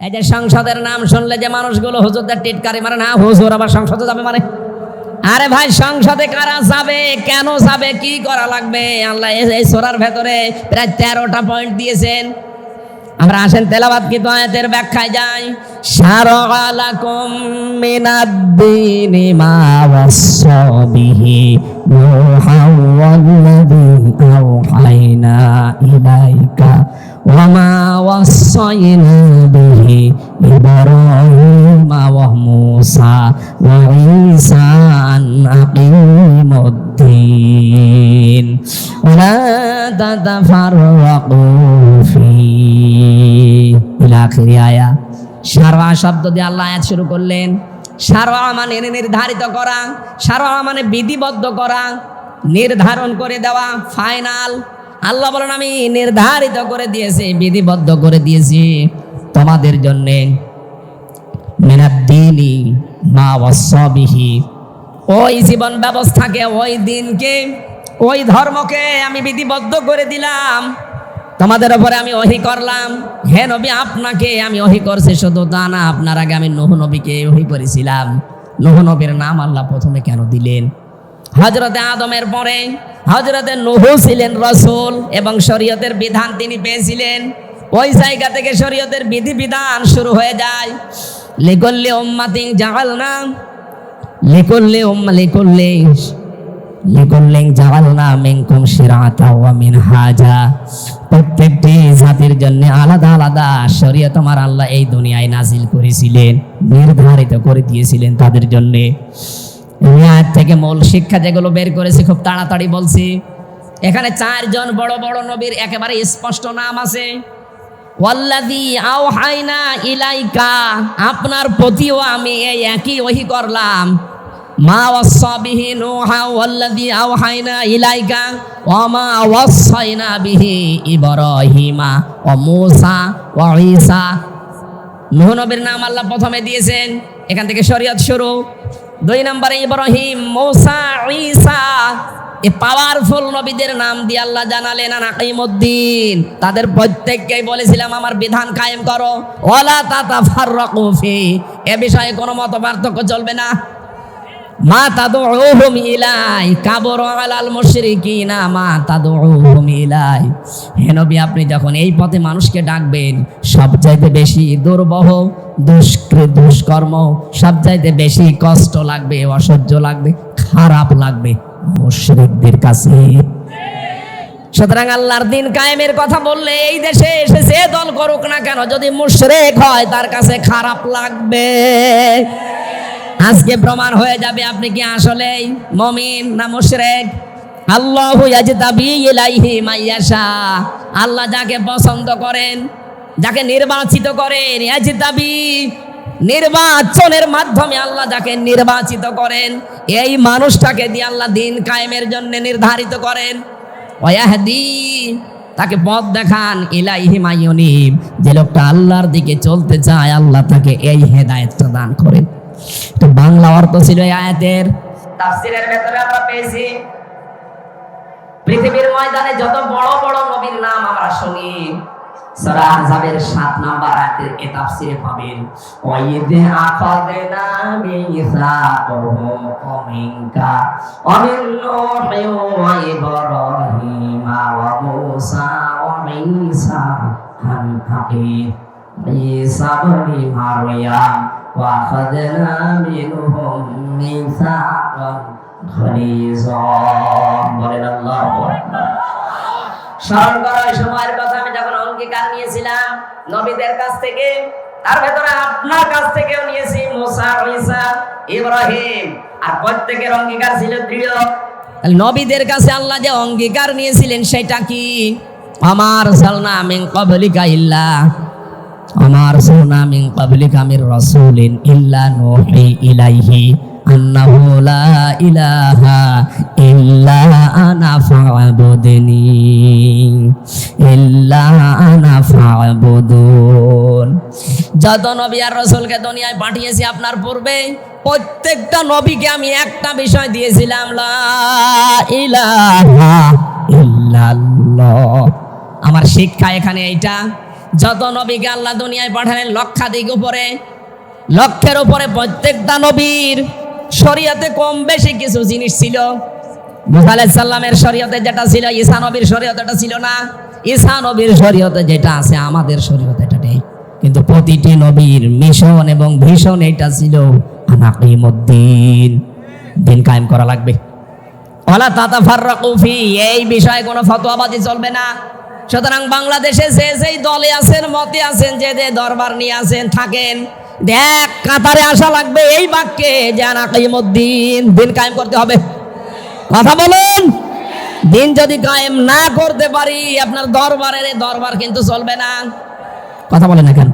এই যে সংসদের নাম শুনলে যে মানুষগুলো হুজুরদের টিটকারি মারে, না হুজুর আবার সংসদে যাবে মানে? আরে ভাই, সংসদে কারা যাবে, কেন যাবে, কি করা লাগবে? আল্লাহ এই সূরার ভেতরে প্রায় 13টা পয়েন্ট দিয়েছেন। আমরা আসেন তেলাওয়াত কি তো আয়াতের ব্যাখ্যায় যাই। শারআ লাকুম মিনাদ-দীনি মা ওয়াসসা বিহি নূহান ওয়াল্লাযী আওহাইনা ইলাইকা ওয়া মা ওয়াসাইনা বিহি ইব্রাহিমা ওয়া মূসা ওয়া ঈসা আন আকিমুদ-দীন ওয়া লা তাতাফাররাকু ফীহি। আয়া শারআ শব্দ দিয়ে আল্লাহ আয়াত শুরু করলেন। শারআ মানে নির্ধারিত করা, শারআ মানে বিধিবদ্ধ করা, নির্ধারণ করে দেওয়া, ফাইনাল। আল্লাহ বলেন আমি নির্ধারিত করে দিয়েছি, বিধিবদ্ধ করে দিয়েছি তোমাদের জন্য। মিনাদ-দীনি মা ওয়াসসা বিহি, ওই জীবন ব্যবস্থাকে, ওই দিনকে, ওই ধর্মকে আমি বিধিবদ্ধ করে দিলাম, তোমাদের উপরে আমি ওহী করলাম। হে নবী, আপনাকে আমি ওহী করছি, শুধু তা না, আপনার আগে আমি নূহ নবীকে ওহী করেছিলাম। নূহ নবীর নাম আল্লাহ প্রথমে কেন দিলেন? হযরতে আদমের পরে হযরতে নূহ ছিলেন রাসূল এবং শরীয়তের বিধান তিনি পেয়েছিলেন। ওই জায়গা থেকে শরীয়তের বিধিবিধান শুরু হয়ে যায়। লিকুল্লি উম্মাতিন জাআলনা লিকুল্লিন জাআলনা মিনকুম শিরআতাও ওয়া মিনহাজা, প্রত্যেকটি জাতির জন্য আলাদা আলাদা শরীয়ত আমার আল্লাহ এই দুনিয়ায় নাজিল করেছিলেন, নির্ধারিত করে দিয়েছিলেন তাদের জন্য। এই আয়াত থেকে মূল শিক্ষা যেগুলো বের করেছি খুব তাড়াতাড়ি বলছি। এখানে 4 জন বড় বড় নবীর একেবারে স্পষ্ট নাম আছে। ওয়াল্লাযী আওহাইনা ইলাইকা, আপনার প্রতিও আমি এই একই ওহী করলাম। মা ওয়াসসা বিহি নূহা ওয়াল্লাযী আওহাইনা ইলাইকা ওয়া মা ওয়াসাইনা বিহি ইব্রাহিমা ওয়া মূসা ওয়া ঈসা। নূহ নবীর নাম আল্লাহ প্রথমে দিয়েছেন, এখান থেকে শরীয়ত শুরু। 2 নম্বরে ইব্রাহিম, মূসা, ঈসা, এই পাওয়ারফুল নবীদের নাম দিয়ে আল্লাহ জানালেন আন আকিমুদ্দিন, তাদের প্রত্যেককেই বলেছিলাম আমার বিধান কায়েম করো। ওয়ালা তাতাফাররাকু ফি, এ বিষয়ে কোনো মত পার্থক্য চলবে না। মা তাদউহুম ইলাই কাবরা আলাল মুশরিকিনা মা তাদউহুম ইলাই। হে নবী, আপনি যখন এই পথে মানুষকে ডাকবেন, সবচাইতে বেশি দুর্বহ, দুষ্কর্ম, সবচাইতে বেশি কষ্ট লাগবে, অসহ্য লাগবে, খারাপ লাগবে মুশরিকদের কাছে। সুতরাং আল্লাহর দিন কায়েমের কথা বললে এই দেশে এসে যে দল করুক না কেন, যদি মুশরিক হয় তার কাছে খারাপ লাগবে। আজকে প্রমাণ হয়ে যাবে আপনি কি আসলেই মুমিন না মুশরিক। আল্লাহু ইয়াজতাবি ইলাইহি মাইয়াশা, আল্লাহ যাকে পছন্দ করেন, যাকে নির্বাচিত করেন, ইয়াজতাবি, নির্বাচনের মাধ্যমে আল্লাহ যাকে নির্বাচিত করেন, এই মানুষটাকে দিয়ে আল্লাহ দিন কায়েমের জন্য নির্ধারিত করেন। ওয়াহদি, তাকে পথ দেখান। ইলাইহি মাইয়ুনিব, যে লোকটা আল্লাহর দিকে চলতে চায় আল্লাহ তাকে এই হেদায়েতটা দান করেন। তো বাংলা অর্থ ছিল এই আয়াতের। তাফসীরের ভেতরে আমরা পেয়েছি পৃথিবীর ময়দানে যত বড় বড় নবীর নাম আমরা শুনি, সূরা আহজাবের 7 নম্বর আয়াতের এই তাফসীরে পাবেন। ওয়াইদ আখাযনা মিসাকুহুম মিনকা ওয়া মিন নূহি ওয়া ইব্রাহিম ওয়া মূসা ওয়া ঈসা আন হাকিম ঈসা ইবনে মারইয়াম ওয়া আখাযনা মিনহুম মিসাকান গালিযা। বলেন আল্লাহু আকবার। স্মরণ করো এই সময়ের কথা, আমি যখন অঙ্গীকার নিয়েছিলাম নবীদের কাছ থেকে, তার ভেতরে আপনার কাছ থেকেও নিয়েছি, মূসা, ঈসা, ইব্রাহিম, আর প্রত্যেকের অঙ্গীকার ছিল দৃঢ়। নবীদের কাছে আল্লাহ যে অঙ্গীকার নিয়েছিলেন সেটা কি? আমার সালনা মিন ক্বাবলিকা ইল্লা, আমার সালনা মিন ক্বাবলিকা মির রাসূলিন ইল্লা নূহি ইলাইহি আন্নাহু লা ইলাহা ইল্লা আনা ফা'বুদনি ইল্লা আনা ফা'বুদুন। যত নবী আর রাসূলকে দুনিয়ায় পাঠিয়েছি আপনার পূর্বে, প্রত্যেকটা নবীকে আমি একটা বিষয় দিয়েছিলাম, লা ইলাহা ইল্লাল্লাহ। আমার শিক্ষা এখানে এইটা, যত নবীকে আল্লাহ দুনিয়ায় পাঠালেন লক্ষাধিক উপরে, লক্ষের উপরে প্রত্যেকটা নবীর শরীয়তে কম বেশি কিছু জিনিস ছিল। মুসা আলাইহিস সালামের শরীয়তে যেটা ছিল ঈসা নবীর শরীয়তে এটা ছিল না, ঈসা নবীর শরীয়তে যেটা আছে আমাদের শরীয়তে এটা নেই। কিন্তু প্রতিটি নবীর মিশন এবং ভিশন এটা ছিল আনাকিমুদ্দিন, দিন কায়েম করা লাগবে। ওয়ালা তাতাফাররাকু ফি, এই বিষয়ে কোনো ফতোয়াবাজি চলবে না। সুতরাং বাংলাদেশে যে যেই দলে আছেন, মতে আছেন, যে যে দরবার নিয়ে আছেন থাকেন, এক কাতারে আসা লাগবে এই বাক্যে যে আনাকিমুদ্দিন, দিন কায়েম করতে হবে। কথা বলুন। দিন যদি কায়েম না করতে পারি আপনার দরবারের দরবার কিন্তু চলবে না। কথা বলেন না কেন?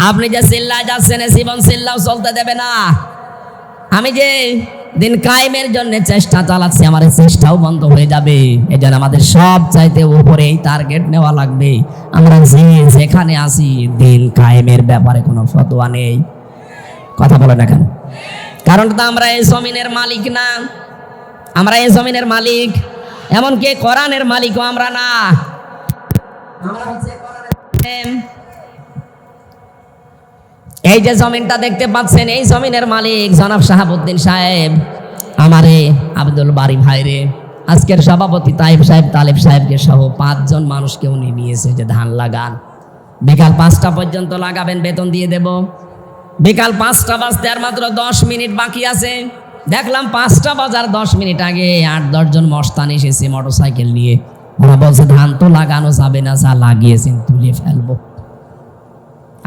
আপনি যে চিল্লায় যাচ্ছেন জীবন চিল্লাও চলতে দেবে না। আমি যে দিন কায়েমের জন্য চেষ্টা চালাচ্ছি আমার এই চেষ্টাও বন্ধ হয়ে যাবে। এই জন্য আমাদের সব চাইতে উপরে এই টার্গেট নেওয়া লাগবে। আমরা যে যেখানে আসি দিন কায়েমের ব্যাপারে কোনো ফতোয়া নেই। কথা বলে না কেন? কারণ তো আমরা এই জমিনের মালিক না, আমরা এই জমিনের মালিক, এমনকি কোরআনের মালিকও আমরা না। আমরা হচ্ছে কোরআনের, এই যে জমিনটা দেখতে পাচ্ছেন এই জমিনের মালিক জনাব শাহাবুদ্দিন সাহেব, আমারে আব্দুল বারি ভাইরে, আজকের সভাপতি তাইব সাহেব, তালেব সাহেবকে সহ 5 জন মানুষকে উনি নিয়েছে যে ধান লাগান, বিকাল 5টা পর্যন্ত লাগাবেন, বেতন দিয়ে দেব। বিকাল 5টা বাজতে আর মাত্র 10 মিনিট বাকি আছে। দেখলাম 5টা বাজার 10 মিনিট আগে 8-10 জন মস্তান এসেছে মোটরসাইকেল নিয়ে। ওরা বলছে ধান তো লাগানো যাবে না, যা লাগিয়েছেন তুলে ফেলবো।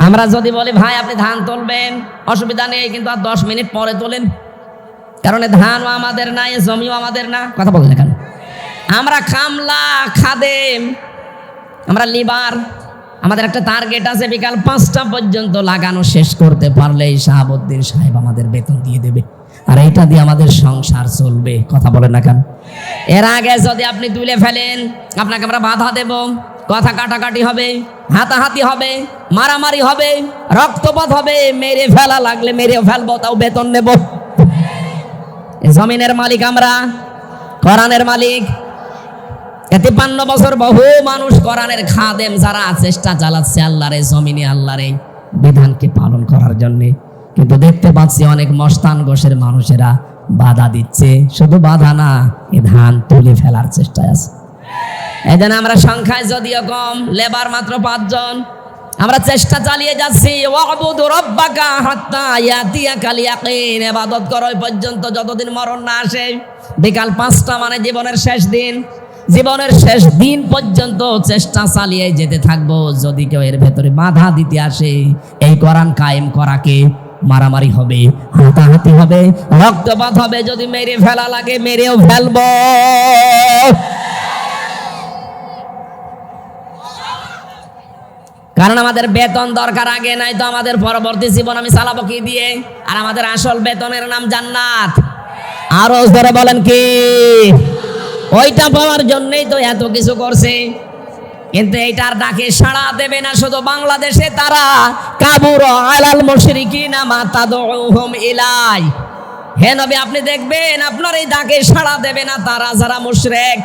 আমরা যদি বলি ভাই আপনি ধান তুলবেন অসুবিধা নেই, কিন্তু আর 10 মিনিট পরে তোলেন, কারণ ধানও আমাদের না, এ জমিও আমাদের না। কথা বলেন কেন? আমরা কামলা, খাদেম, আমরা লিবার। আমাদের একটা টার্গেট আছে, বিকাল 5টা পর্যন্ত লাগানো শেষ করতে পারলেই শাহাবুদ্দিন সাহেব আমাদের বেতন দিয়ে দেবে, আর এইটা দিয়ে আমাদের সংসার চলবে। কথা বলেন না কেন? এর আগে যদি আপনি তুলে ফেলেন আপনাকে আমরা বাধা দেব, কথা কাটাকাটি হবে, হাতাহাতি হবে, মারামারি হবে, রক্তপাত হবে, মেরে ফেলা লাগলে মেরেও ফেলবো, তাও বেতন নেব। জমিনের মালিক আমরা, কোরআনের মালিক। 53 বছর বহু মানুষ কোরআনের খাদেম যারা চেষ্টা চালাচ্ছে আল্লাহর এই জমিনে আল্লাহর এই বিধানকে পালন করার জন্য, কিন্তু দেখতে পাচ্ছি অনেক মস্তান গোশের মানুষেরা বাধা দিচ্ছে। শুধু বাধা না, এই ধান তুলে ফেলার চেষ্টায় আছে। এই জন্য আমরা সংখ্যায় যদিও কম, লেবার মাত্র 5 জন, আমরা চেষ্টা চালিয়ে যাচ্ছি। ওয়াবুদু রাব্বাকা হাত্তা ইয়াতিয়াকাল ইয়াকিন, ইবাদত করো এই পর্যন্ত যতদিন মরণ না আসে। বিকাল 5টা মানে জীবনের শেষ দিন, জীবনের শেষ দিন পর্যন্ত চেষ্টা চালিয়ে যেতে থাকবো। যদি কেউ এর ভেতরে বাধা দিতে আসে, এই কোরআন কায়েম করাকে মারামারি হবে, হাতাহাতি হবে, রক্তপাত হবে, যদি মেরে ফেলা লাগে মেরেও ফেলবো। কারণ আমাদের বেতন দরকার আগে, নাই তো আমাদের পরবর্তী জীবন আমি চালাবো কি দিয়ে? আর আমাদের আসল বেতনের নাম জান্নাত। আরো ধরে বলেন কি? ওইটা পাওয়ার জন্যই তো এত কিছু করছে, কিন্তু এইটার ডাকে সাড়া দেবে না শুধু বাংলাদেশে, তারা কাবুর আলাল মুশরিকিনা মা তাদউহুম ইলাই। হে নবী আপনি দেখবেন আপনার এই ডাকে সাড়া দেবে না তারা যারা মুশরিক।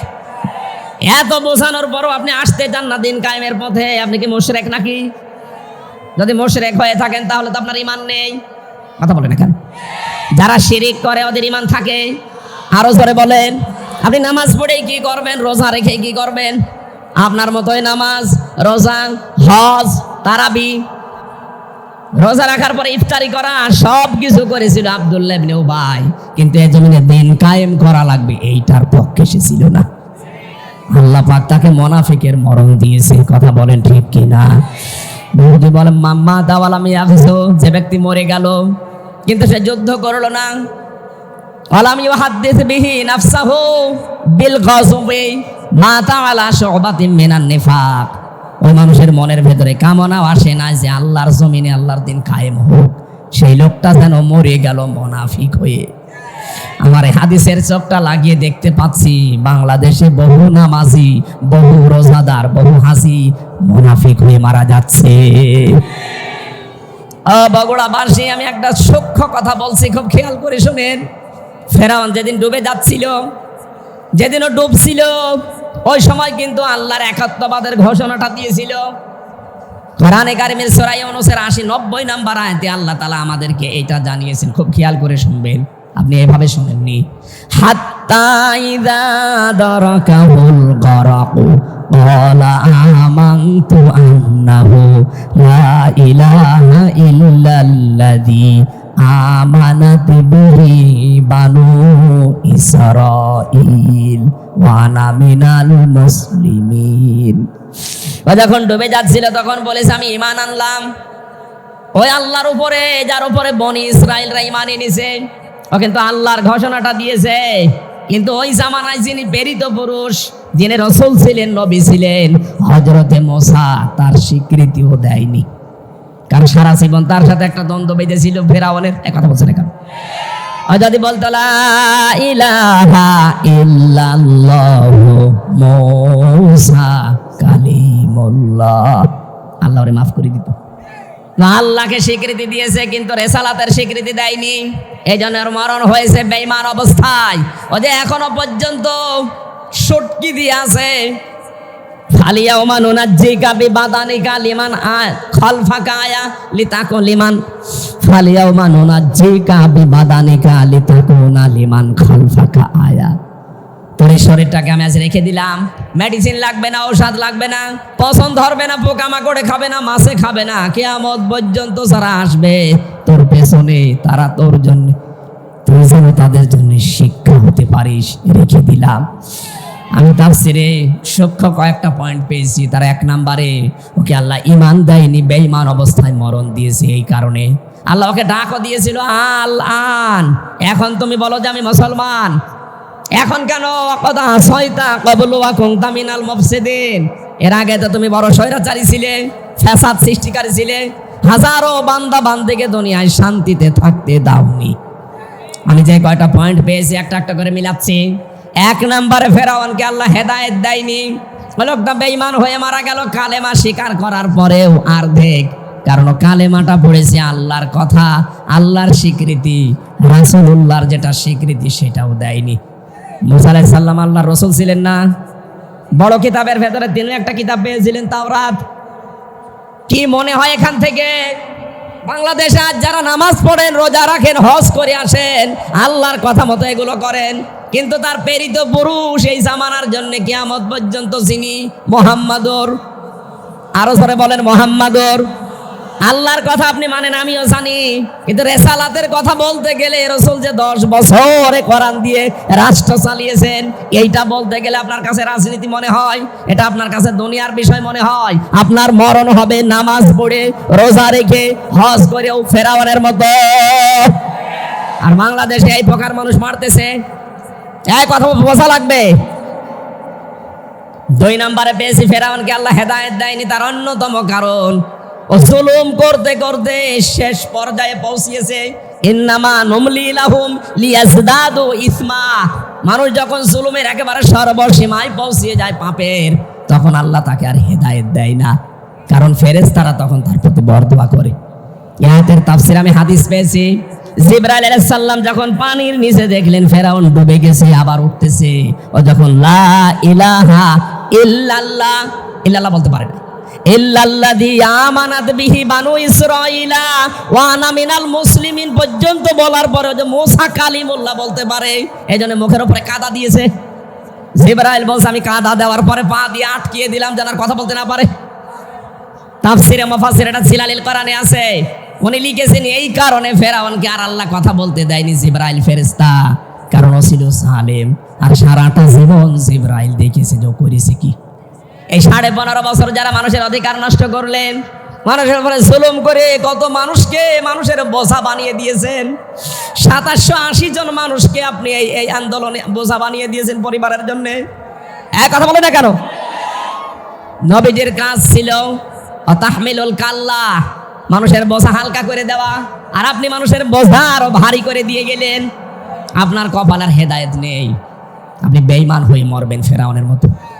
এত বোঝানোর পরও আপনি আসতে চান না দিন কায়েমের পথে, আপনি কি মুশরিক নাকি? যদি মুশরিক হয়ে থাকেন তাহলে তো আপনার ঈমান নেই। কথা বলেন না কেন? যারা শিরিক করে ওদের ঈমান থাকে। আরো জোরে বলেন। আপনি নামাজ পড়েই কি করবেন, রোজা রেখে কি করবেন? আপনার মতোই নামাজ, রোজা, হজ, তারাবি, রোজা রাখার পরে ইফতারি করা, সব কিছু করেছিল আব্দুল্লাহ ইবনে উবাই, কিন্তু এই জমিনে দিন কায়েম করা লাগবে এইটার পক্ষে সে ছিল না। আল্লাহ পাক তাকে মুনাফিকের মরণ দিয়েছে। কথা বলেন ঠিক কি না? নবী বলেন মাম্মা দাওয়ালাম ইয়াফসু, যে ব্যক্তি মরে গেল কিন্তু সে যুদ্ধ করলো না, আলাম ইউহাদ্দিস বিহি নাফসাহু বিল গাযবি মা তাআলা শুবাতিন মিনান নিফাক, ওই মানুষের মনের ভেতরে কামনাও আসে না যে আল্লাহর জমিনে আল্লাহর দিন কায়েম হোক, সেই লোকটা যেন মরে গেল মুনাফিক হয়ে। আমার এই হাদিসের চোখটা লাগিয়ে দেখতে পাচ্ছি বাংলাদেশে বহু নামাজি, বহু রোজাদার, বহু হাজি মুনাফিক হয়ে মারা যাচ্ছে। বগুড়াবাসী, আমি একটা সূক্ষ্ম কথা বলছি, খুব খেয়াল করে শুনেন। ফেরাউন যেদিন ডুবে যাচ্ছিল, যেদিনও ডুবছিল, ওই সময় কিন্তু আল্লাহর একাত্মবাদের ঘোষণাটা দিয়েছিল। কোরআনে কারিমের সূরা ইউনূসের ৮০-৯০ নাম্বার আয়াতে আল্লাহ তাআলা আমাদেরকে এটা জানিয়েছেন, খুব খেয়াল করে শুনবেন, আপনি এভাবে শুনেননি। হাত্তা ইযা দারাকাহুল গরাকু ক্বালা আমানতু আন্নাহু লা ইলাহা ইল্লাল্লাযী আমানাত বিহি বানু ইসরাঈল ওয়া আনা মিনাল মুসলিমিন। ও যখন ডুবে যাচ্ছিল তখন বলেছে আমি ঈমান আনলাম ওই আল্লাহর উপরে যার উপরে বনি ইসরাইলরা ঈমান এনেছে। ও কিন্তু আল্লাহর ঘোষণাটা দিয়েছে, কিন্তু ওই জামানায় যিনি প্রেরিত পুরুষ, যিনি রাসূল ছিলেন, নবী ছিলেন, হযরতে মুসা, তার স্বীকৃতিও দেয়নি। কারণ সারা জীবন তার সাথে একটা দ্বন্দ্ব বেঁধেছিল ফেরাউনের। এক কথা বলছে না কেন? যদি বলতো লা ইলাহা ইল্লাল্লাহু মুসা কালিমুল্লাহ, আল্লাহ ওরে মাফ করে দিত। আল্লাহকে স্বীকৃতি দিয়েছে কিন্তু রেসালাতের স্বীকৃতি দেয়নি, এই জন্য ওর মরণ হয়েছে বেঈমান অবস্থায়। ও যে এখনো পর্যন্ত সটকি দিয়ে আছে। ফালিয়াউমা নুনাজ্জিকা বিবাদানিকা লিমান খালফাকা আয়া লিতাকুন লিমান, ফালিয়াউমা নুনাজ্জিকা বিবাদানিকা লিতাকুনা লিমান খালফাকা আয়া। তোর এই শরীরটাকে আমি আজ রেখে দিলাম, মেডিসিন লাগবে না, ঔষধ লাগবে না, পছন্দ ধরবে না, পোকামাকড়ে খাবে না, মাছে খাবে না, কিয়ামত পর্যন্ত যারা আসবে তোর পেছনে, তারা তোর জন্য, তুই যেন তাদের জন্য শিক্ষা হতে পারিস, রেখে দিলাম। আমি তাফসিরে সূক্ষ্ম কয়েকটা পয়েন্ট পেয়েছি। তার ১ নম্বরে ওকে আল্লাহ ঈমান দেয়নি, বেঈমান অবস্থায় মরণ দিয়েছে। এই কারণে আল্লাহ ওকে ডাকও দিয়েছিল, আল আন, এখন তুমি বলো যে আমি মুসলমান। এখন কেন? কথা সয়তা কবলু ওয়া কুনতা মিনাল মুফসিদিন, এর আগে তো তুমি বড় স্বৈরাচারী ছিলে, ফ্যাসাদ সৃষ্টিকারী ছিলে, হাজারো বান্দা বান্দিকে দুনিয়ায় শান্তিতে থাকতে দাওনি। আমি যে কয়টা পয়েন্ট পেয়েছি একটা একটা করে মিলাচ্ছি। ১ নম্বরে ফেরাউনকে আল্লাহ হেদায়েত দেয়নি, লোকটা বেঈমান হয়ে মারা গেল কালেমা স্বীকার করার পরেও। আর দেখ, কারণ কালেমাটা পড়েছে আল্লাহর কথা, আল্লাহর স্বীকৃতি, রাসূলুল্লাহর যেটা স্বীকৃতি সেটাও দেয়নি। মুসা আলাইহিস সালাম আল্লাহর রাসূল ছিলেন না? বড় কিতাবের ভেতরে তিনি একটা কিতাব পেয়েছিলেন, তাওরাত। কি মনে হয় এখান থেকে বাংলাদেশে আজ যারা নামাজ পড়েন, রোজা রাখেন, হজ করে আসেন, আল্লাহর কথা মতো এগুলো করেন, কিন্তু তার প্রেরিত পুরুষ এই জামানার জন্য কিয়ামত পর্যন্ত যিনি মুহাম্মাদুর, আরো জোরে বলেন মুহাম্মাদুর, আল্লাহর কথা আপনি মানেন, আমিও জানি, কিন্তু রেসালাতের কথা বলতে গেলে রাসূল যে 10 বছরে কোরআন দিয়ে রাষ্ট্র চালিয়েছেন, এইটা বলতে গেলে আপনার কাছে রাজনীতি মনে হয়, এটা আপনার কাছে দুনিয়ার বিষয় মনে হয়। আপনার মরণ হবে নামাজ পড়ে, রোজা রেখে, হজ করেও ফেরাউনের মতো। আর বাংলাদেশে এই প্রকার মানুষ মারতেছে, এই কথা বোঝা লাগবে। ২ নম্বরে পেয়েছি ফেরাউনকে আল্লাহ হেদায়েত দেয়নি, তার অন্যতম কারণ ও জুলুম করতে করতে শেষ পর্যায়ে পৌঁছিয়েছে। ইন্নামা নুমলি লাহুম লিয়াজদাদু ইসমা, মানুষ যখন জুলুমের একেবারে সর্বসীমায় পৌঁছিয়ে যায় পাপের, তখন আল্লাহ তাকে আর হেদায়েত দেয় না, কারণ ফেরেশতারা তখন তার প্রতি বরদোয়া করে। ইয়াতের তাফসীর আমি হাদিস পেয়েছি, জিবরাইল আলাইহিস সালাম যখন পানির নিচে দেখলেন ফেরাউন ডুবে গেছে, আবার উঠতেছে, ও যখন লা ইলাহা ইল্লাল্লাহ, ইল্লাল্লাহ বলতে পারে না, ইল্লাল্লাযী আমানাত বিহি বানু ইসরাঈলা ওয়া আনা মিনাল মুসলিমিন পর্যন্ত বলার পরে যে মুসা কালিমুল্লাহ বলতে পারে, এজন্য মুখের উপরে কাদা দিয়েছে। জিবরাইল বলছে আমি কাদা দেওয়ার পরে পা দিয়ে আটকিয়ে দিলাম যেন আর কথা বলতে না পারে। তাফসীরে মুফাসসির এটা জিলালিল কোরআনে আছে, উনি লিখেছেন এই কারণে ফেরাউনকে আর আল্লাহ কথা বলতে দেয়নি জিবরাইল ফেরেশতা, কারণ ও ছিল সালেম, আর সারাটা জীবন জিবরাইল দেখেছে যে করেছে কি। এই 15.5 বছর যারা মানুষের অধিকার নষ্ট করলেন, মানুষের উপরে জুলুম করে কত মানুষকে মানুষের বোঝা বানিয়ে দিয়েছেন। 2780 জন মানুষকে আপনি এই আন্দোলনে বোঝা বানিয়ে দিয়েছেন পরিবারের জন্য। এক কথা বলে না কেন? নবীজির কাজ ছিল তাহমিলুল কাল্লা, মানুষের বোঝা হালকা করে দেওয়া, আর আপনি মানুষের বোঝা আরো ভারী করে দিয়ে গেলেন। আপনার কপাল আর হেদায়েত নেই, আপনি বেঈমান হয়ে মরবেন ফেরাউনের মতো।